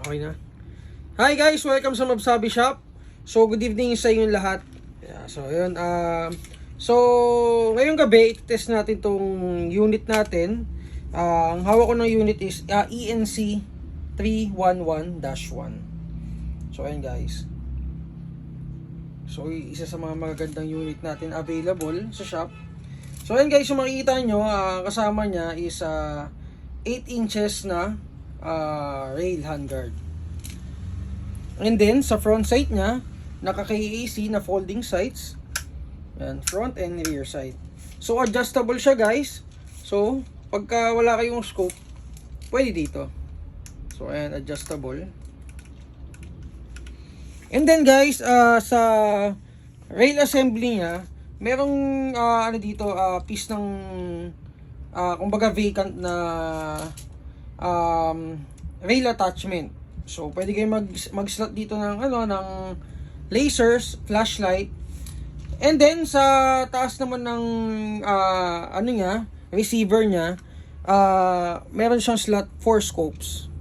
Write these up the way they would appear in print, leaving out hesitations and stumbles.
Okay na. Hi guys, welcome sa Mabsabi Shop. So good evening sa inyong lahat. So ayun, so ngayong gabi test natin tong unit natin. Ang hawak ko ng unit is ENC 311-1. So ayun guys. So isa sa mga magagandang unit natin available sa shop. So ayun guys, kung makikita nyo, kasama niya is 8 inches na rail handguard. And then sa front sight niya, naka-KAC na folding sights. Yan, front and rear sight. So adjustable siya guys. So pagka wala kayong scope, pwede dito. So ayan, adjustable. And then guys, sa rail assembly niya, merong ano dito, piece ng kumbaga vacant na rail attachment. So pwede kayong mag-slot dito ng ng lasers, flashlight. And then sa taas naman ng receiver niya, meron siyang slot for scopes.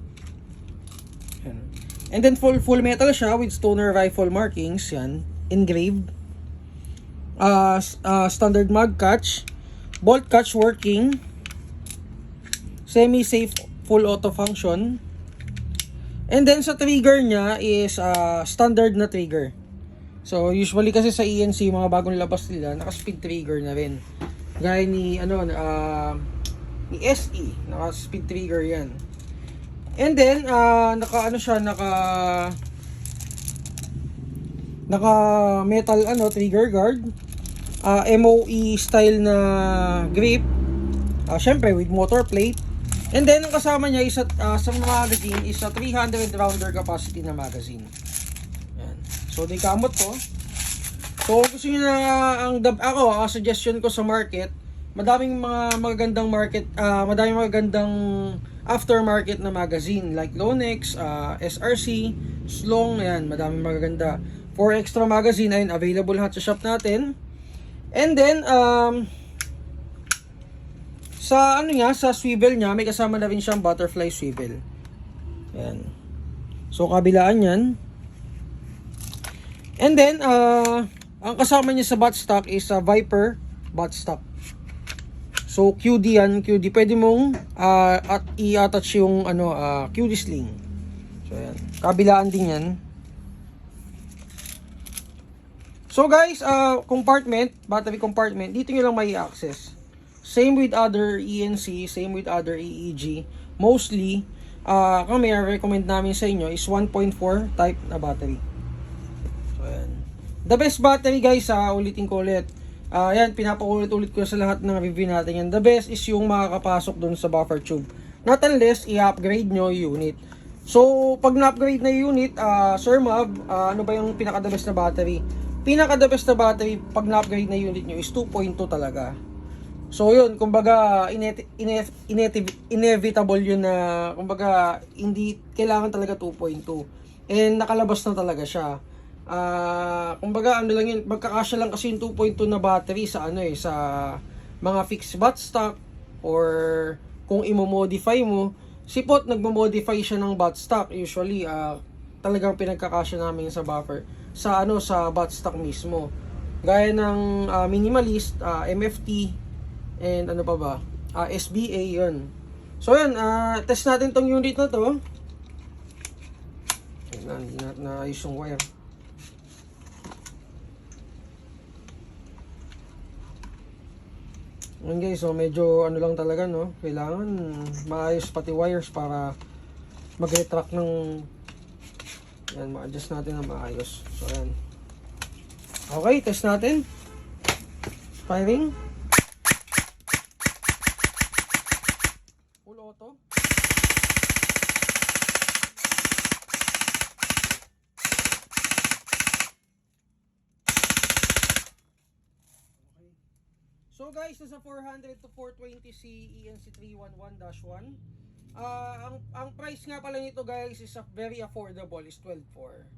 And then full metal siya with stoner rifle markings, yan, engraved. Standard mag catch, bolt catch working, semi-safe full auto function. And then sa trigger niya is standard na trigger. So usually kasi sa ENC mga bagong labas nila, naka-speed trigger na rin. Gaya ni ni SE, naka-speed trigger 'yan. And then naka metal trigger guard. MOE style na grip. Syempre with motor plate. And then ang kasama niya is sa magazine is 300 rounder capacity na magazine. Yan. So di kamot to. So kung gusto niyo na ang suggestion ko sa market, madaming mga magagandang madaming magagandang aftermarket na magazine like Lonex, SRC, Slong, yan, madaming magaganda. For extra magazine ayun, available lahat sa shop natin. And then sa sa swivel niya, may kasama na rin siyang butterfly swivel. Ayan. So kabilaan 'yan. And then ang kasama niya sa buttstock is a Viper buttstock. So QD yan, QD. Pwede mong i-attach yung QD sling. So ayan. Kabilaan din 'yan. So guys, compartment, battery compartment, dito nyo lang may access. Same with other ENC, same with other EEG. Mostly, kami recommend namin sa inyo is 1.4 type na battery. So, ayan. The best battery guys, ulitin ko ulit. Yan, pinapaulit-ulit ko sa lahat ng review natin yan. The best is yung makakapasok dun sa buffer tube. Not unless i-upgrade nyo yung unit. So, pag na-upgrade na unit, Sir Mav, ano ba yung pinaka-the best na battery? Pinaka-the best na battery pag na-upgrade na unit nyo is 2.2 talaga. So yun, kumbaga inevitable yun na kumbaga hindi kailangan talaga 2.2. And nakalabas na talaga siya. Kumbaga ano lang yun, magkakasya lang kasi yung 2.2 na battery sa sa mga fixed buttstock or kung imo-modify mo. Si Pot nagmo-modify siya ng buttstock usually talagang pinagkakasya namin sa buffer sa sa buttstock mismo. Gaya ng minimalist, MFT, and ano pa ba? SBA yun. So yun, test natin tong unit na to. Hindi na ayos yung wire. Yun guys, so medyo lang talaga no. Kailangan maayos pati wires para mag-retract ng yan, ma-adjust natin na maayos. So yan. Okay, test natin. Firing. Full auto. So guys, nasa 400 to 420 si ENC 311-1. Ang price nga pala nito guys is very affordable, is 12.4.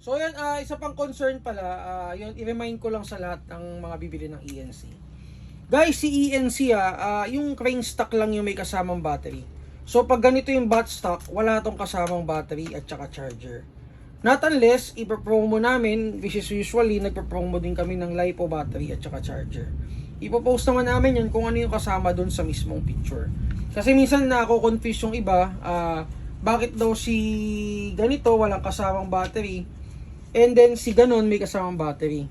So yan, isa pang concern pala, yun, i-remind ko lang sa lahat ng mga bibili ng ENC. Guys, si ENC yung crane stock lang yung may kasamang battery. So pag ganito yung batch stock, wala tong kasamang battery at saka charger. Not unless ipopromo namin, which is usually nagpo-promo din kami ng LiPo battery at saka charger. Ipopost naman namin yan kung ano yung kasama dun sa mismong picture. Kasi minsan nako-confuse yung iba, bakit daw si ganito walang kasamang battery and then si ganon may kasamang battery.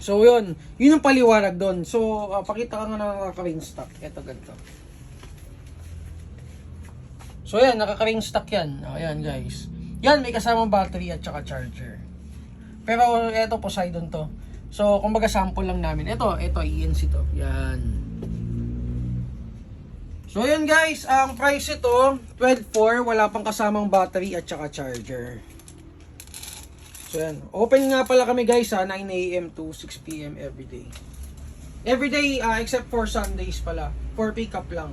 So yun yung paliwanag doon. So pakita ka nga na nakaka-ring stock. Ito ganito. So yan, nakaka-ring stock yan. Ayan guys. Yan, may kasamang battery at saka charger. Pero ito Poseidon to. So kumbaga sample lang namin. Ito ENC to. Yan. So yan guys, ang price ito 12.4, wala pang kasamang battery at saka charger. So yan, open nga pala kami guys 9 AM to 6 PM everyday. Everyday except for Sundays pala, for pick up lang.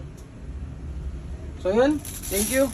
So yun, thank you.